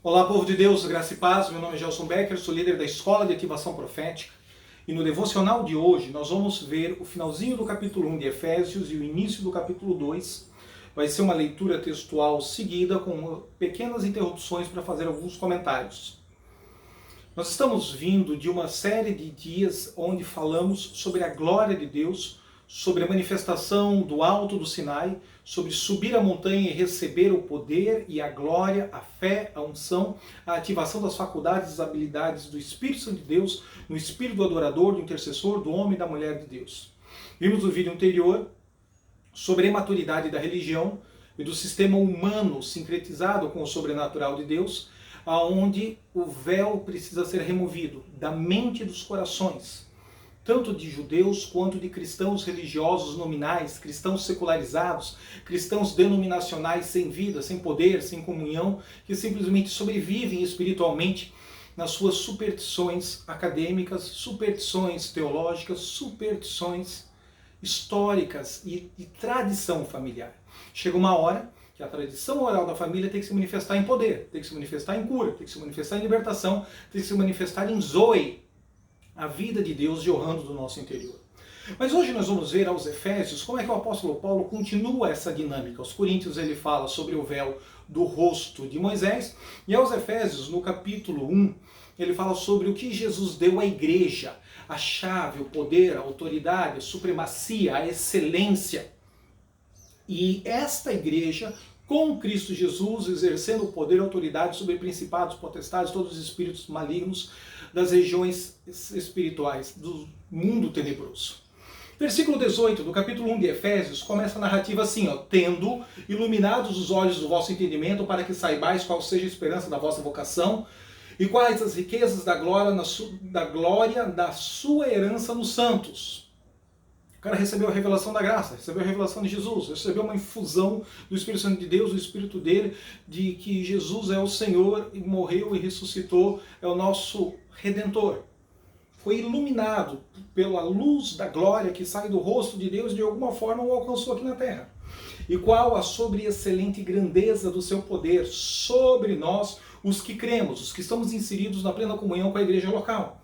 Olá, povo de Deus, graça e paz. Meu nome é Gelson Becker, sou líder da Escola de Ativação Profética. E no devocional de hoje nós vamos ver o finalzinho do capítulo 1 de Efésios e o início do capítulo 2. Vai ser uma leitura textual seguida com pequenas interrupções para fazer alguns comentários. Nós estamos vindo de uma série de dias onde falamos sobre a glória de Deus, sobre a manifestação do alto do Sinai, sobre subir a montanha e receber o poder e a glória, a fé, a unção, a ativação das faculdades e das habilidades do Espírito Santo de Deus, no espírito do adorador, do intercessor, do homem e da mulher de Deus. Vimos no vídeo anterior sobre a imaturidade da religião e do sistema humano sincretizado com o sobrenatural de Deus, aonde o véu precisa ser removido da mente e dos corações, tanto de judeus quanto de cristãos religiosos nominais, cristãos secularizados, cristãos denominacionais sem vida, sem poder, sem comunhão, que simplesmente sobrevivem espiritualmente nas suas superstições acadêmicas, superstições teológicas, superstições históricas e tradição familiar. Chega uma hora que a tradição oral da família tem que se manifestar em poder, tem que se manifestar em cura, tem que se manifestar em libertação, tem que se manifestar em Zoe, a vida de Deus jorrando do nosso interior. Mas hoje nós vamos ver aos Efésios como é que o apóstolo Paulo continua essa dinâmica. Aos Coríntios ele fala sobre o véu do rosto de Moisés, e aos Efésios, no capítulo 1, ele fala sobre o que Jesus deu à igreja, a chave, o poder, a autoridade, a supremacia, a excelência. E esta igreja, com Cristo Jesus, exercendo o poder e autoridade sobre principados, potestades, todos os espíritos malignos das regiões espirituais do mundo tenebroso. Versículo 18 do capítulo 1 de Efésios começa a narrativa assim, tendo iluminados os olhos do vosso entendimento para que saibais qual seja a esperança da vossa vocação e quais as riquezas da glória da sua herança nos santos. O cara recebeu a revelação da graça, recebeu a revelação de Jesus, recebeu uma infusão do Espírito Santo de Deus, do Espírito dele, de que Jesus é o Senhor, e morreu e ressuscitou, é o nosso Redentor. Foi iluminado pela luz da glória que sai do rosto de Deus e de alguma forma o alcançou aqui na terra. E qual a sobre-excelente grandeza do seu poder sobre nós, os que cremos, os que estamos inseridos na plena comunhão com a igreja local.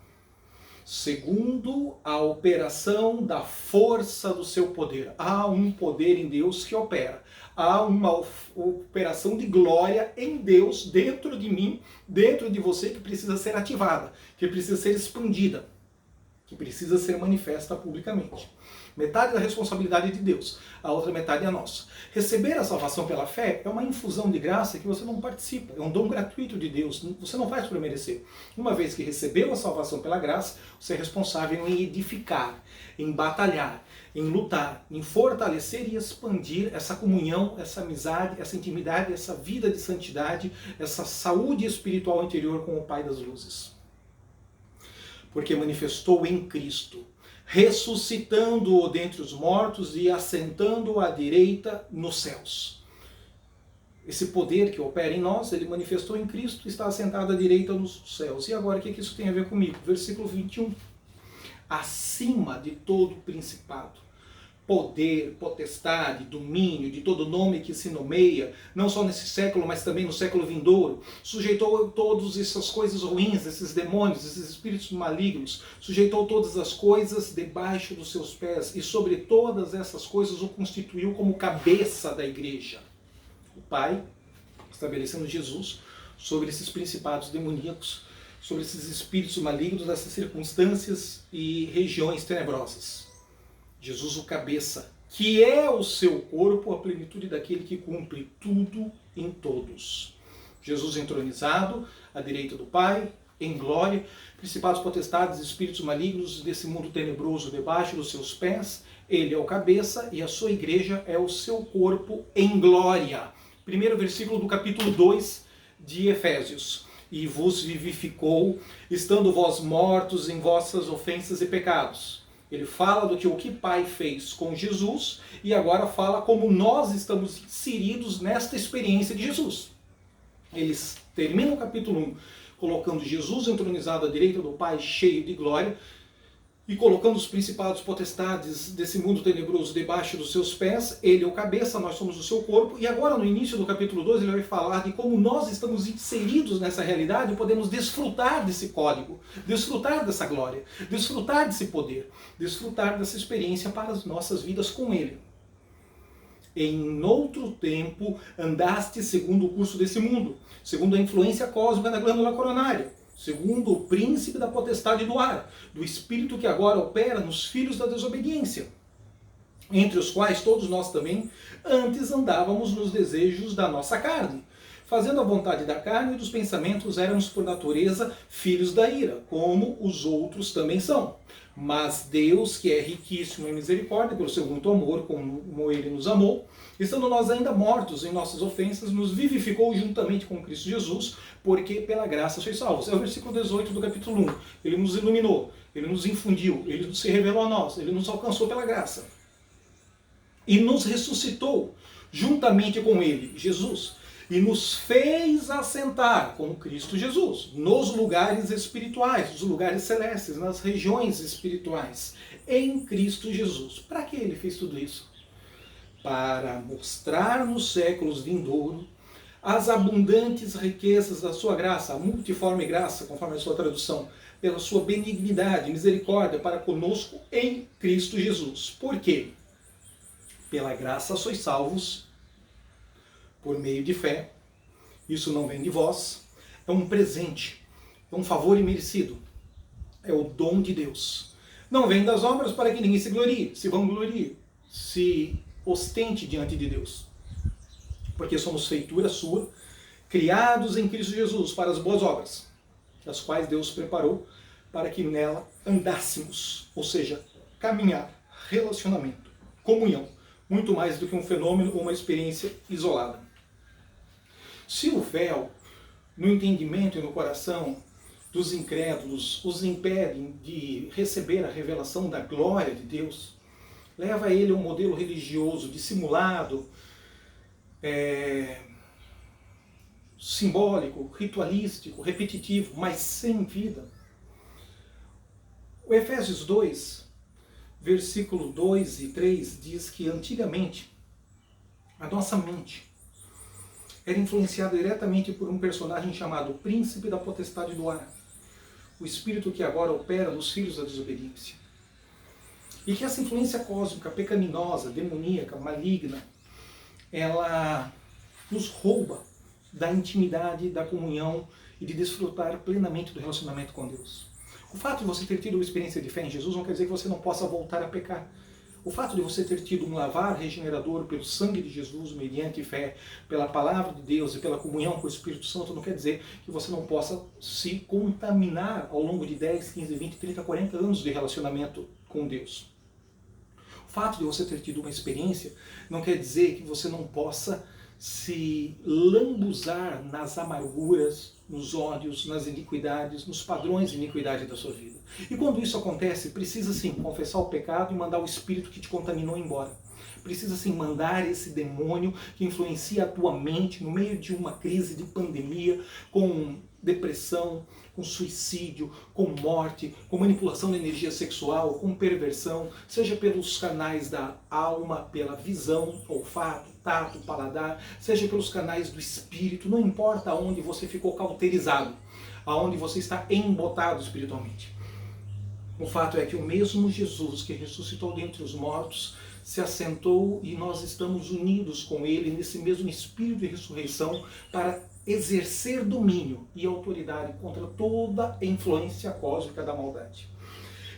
Segundo a operação da força do seu poder. Há um poder em Deus que opera. Há uma operação de glória em Deus dentro de mim, dentro de você, que precisa ser ativada, que precisa ser expandida, que precisa ser manifesta publicamente. Metade da responsabilidade de Deus, a outra metade é nossa. Receber a salvação pela fé é uma infusão de graça que você não participa, é um dom gratuito de Deus, você não faz por merecer. Uma vez que recebeu a salvação pela graça, você é responsável em edificar, em batalhar, em lutar, em fortalecer e expandir essa comunhão, essa amizade, essa intimidade, essa vida de santidade, essa saúde espiritual interior com o Pai das luzes. Porque manifestou em Cristo, ressuscitando-o dentre os mortos e assentando-o à direita nos céus. Esse poder que opera em nós, ele manifestou em Cristo, está assentado à direita nos céus. E agora, o que isso tem a ver comigo? Versículo 21. Acima de todo principado, poder, potestade, domínio, de todo nome que se nomeia, não só nesse século, mas também no século vindouro, sujeitou todas essas coisas ruins, esses demônios, esses espíritos malignos, sujeitou todas as coisas debaixo dos seus pés, e sobre todas essas coisas o constituiu como cabeça da igreja. O Pai, estabelecendo Jesus sobre esses principados demoníacos, sobre esses espíritos malignos, dessas circunstâncias e regiões tenebrosas. Jesus o cabeça, que é o seu corpo, a plenitude daquele que cumpre tudo em todos. Jesus entronizado, à direita do Pai, em glória, principados, potestades, espíritos malignos desse mundo tenebroso debaixo dos seus pés, ele é o cabeça e a sua igreja é o seu corpo em glória. Primeiro versículo do capítulo 2 de Efésios. E vos vivificou, estando vós mortos em vossas ofensas e pecados. Ele fala do que o Pai fez com Jesus e agora fala como nós estamos inseridos nesta experiência de Jesus. Eles terminam o capítulo 1 colocando Jesus entronizado à direita do Pai, cheio de glória, e colocando os principados potestades desse mundo tenebroso debaixo dos seus pés. Ele é o cabeça, nós somos o seu corpo. E agora no início do capítulo 2 ele vai falar de como nós estamos inseridos nessa realidade e podemos desfrutar desse código, desfrutar dessa glória, desfrutar desse poder, desfrutar dessa experiência para as nossas vidas com ele. Em outro tempo andaste segundo o curso desse mundo, segundo a influência cósmica da glândula coronária, segundo o príncipe da potestade do ar, do espírito que agora opera nos filhos da desobediência, entre os quais todos nós também antes andávamos nos desejos da nossa carne, fazendo a vontade da carne e dos pensamentos, éramos por natureza filhos da ira, como os outros também são. Mas Deus, que é riquíssimo em misericórdia, pelo seu muito amor, como Ele nos amou, estando nós ainda mortos em nossas ofensas, nos vivificou juntamente com Cristo Jesus, porque pela graça sois salvos. É o versículo 18 do capítulo 1. Ele nos iluminou, Ele nos infundiu, Ele se revelou a nós, Ele nos alcançou pela graça. E nos ressuscitou juntamente com Ele, Jesus, e nos fez assentar com Cristo Jesus nos lugares espirituais, nos lugares celestes, nas regiões espirituais, em Cristo Jesus. Para que Ele fez tudo isso? Para mostrar nos séculos vindouros as abundantes riquezas da sua graça, a multiforme graça, conforme a sua tradução, pela sua benignidade, misericórdia para conosco em Cristo Jesus. Por quê? Pela graça sois salvos, por meio de fé. Isso não vem de vós, é um presente, é um favor imerecido, é o dom de Deus. Não vem das obras para que ninguém se glorie, se vanglorie, se ostente diante de Deus. Porque somos feitura sua, criados em Cristo Jesus para as boas obras, as quais Deus preparou para que nela andássemos, ou seja, caminhar, relacionamento, comunhão, muito mais do que um fenômeno ou uma experiência isolada. Se o véu, no entendimento e no coração dos incrédulos, os impedem de receber a revelação da glória de Deus, leva ele a um modelo religioso dissimulado, simbólico, ritualístico, repetitivo, mas sem vida. O Efésios 2, versículo 2 e 3 diz que antigamente a nossa mente era influenciada diretamente por um personagem chamado Príncipe da Potestade do Ar, o espírito que agora opera nos filhos da desobediência. E que essa influência cósmica, pecaminosa, demoníaca, maligna, ela nos rouba da intimidade, da comunhão e de desfrutar plenamente do relacionamento com Deus. O fato de você ter tido uma experiência de fé em Jesus não quer dizer que você não possa voltar a pecar. O fato de você ter tido um lavar regenerador pelo sangue de Jesus, mediante fé, pela palavra de Deus e pela comunhão com o Espírito Santo, não quer dizer que você não possa se contaminar ao longo de 10, 15, 20, 30, 40 anos de relacionamento com Deus. O fato de você ter tido uma experiência não quer dizer que você não possa se lambuzar nas amarguras, nos ódios, nas iniquidades, nos padrões de iniquidade da sua vida. E quando isso acontece, precisa sim confessar o pecado e mandar o espírito que te contaminou embora. Precisa sim mandar esse demônio que influencia a tua mente no meio de uma crise de pandemia, com depressão, com suicídio, com morte, com manipulação da energia sexual, com perversão, seja pelos canais da alma, pela visão, olfato, tato, paladar, seja pelos canais do espírito, não importa aonde você ficou cauterizado, aonde você está embotado espiritualmente. O fato é que o mesmo Jesus que ressuscitou dentre os mortos se assentou e nós estamos unidos com Ele nesse mesmo espírito de ressurreição para exercer domínio e autoridade contra toda a influência cósmica da maldade.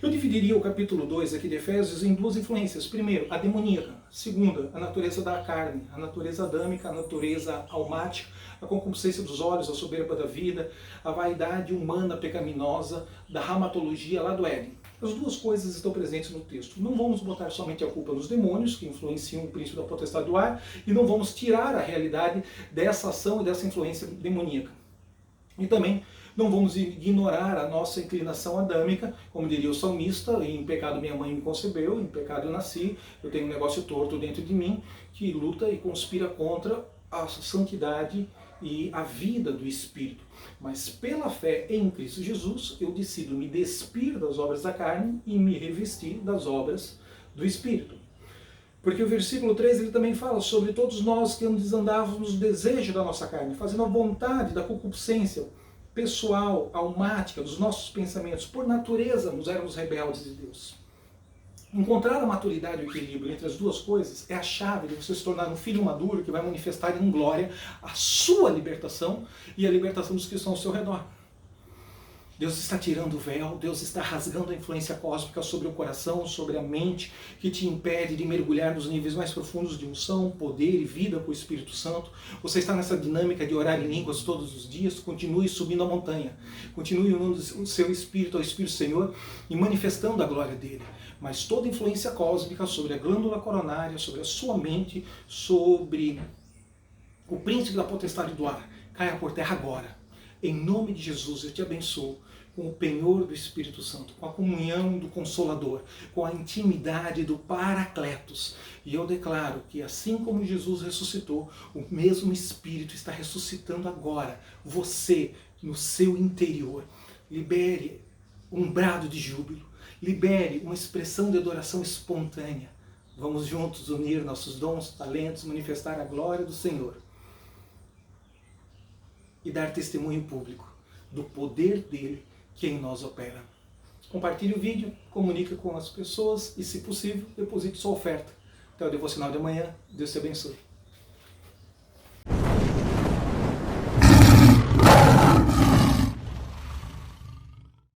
Eu dividiria o capítulo 2 aqui de Efésios em duas influências. Primeiro, a demoníaca. Segunda, a natureza da carne, a natureza adâmica, a natureza almática, a concupiscência dos olhos, a soberba da vida, a vaidade humana pecaminosa, da ramatologia lá do Éden. As duas coisas estão presentes no texto. Não vamos botar somente a culpa nos demônios, que influenciam o príncipe da potestade do ar, e não vamos tirar a realidade dessa ação e dessa influência demoníaca. E também não vamos ignorar a nossa inclinação adâmica, como diria o salmista, em pecado minha mãe me concebeu, em pecado eu nasci, eu tenho um negócio torto dentro de mim, que luta e conspira contra a santidade e a vida do Espírito. Mas pela fé em Cristo Jesus, eu decido me despir das obras da carne e me revestir das obras do Espírito. Porque o versículo 3 ele também fala sobre todos nós que antes andávamos no desejo da nossa carne, fazendo a vontade da concupiscência pessoal, almática, dos nossos pensamentos. Por natureza, nós éramos rebeldes de Deus. Encontrar a maturidade e o equilíbrio entre as duas coisas é a chave de você se tornar um filho maduro que vai manifestar em glória a sua libertação e a libertação dos que estão ao seu redor. Deus está tirando o véu, Deus está rasgando a influência cósmica sobre o coração, sobre a mente, que te impede de mergulhar nos níveis mais profundos de unção, poder e vida com o Espírito Santo. Você está nessa dinâmica de orar em línguas todos os dias, continue subindo a montanha, continue unindo o seu espírito ao Espírito do Senhor e manifestando a glória dele. Mas toda influência cósmica sobre a glândula coronária, sobre a sua mente, sobre o príncipe da potestade do ar, caia por terra agora. Em nome de Jesus, eu te abençoo com o penhor do Espírito Santo, com a comunhão do Consolador, com a intimidade do Paracletos. E eu declaro que assim como Jesus ressuscitou, o mesmo Espírito está ressuscitando agora você no seu interior. Libere um brado de júbilo, libere uma expressão de adoração espontânea. Vamos juntos unir nossos dons, talentos, manifestar a glória do Senhor e dar testemunho público do poder dele que em nós opera. Compartilhe o vídeo, comunique com as pessoas e, se possível, deposite sua oferta. Até o devocional de amanhã. Deus te abençoe.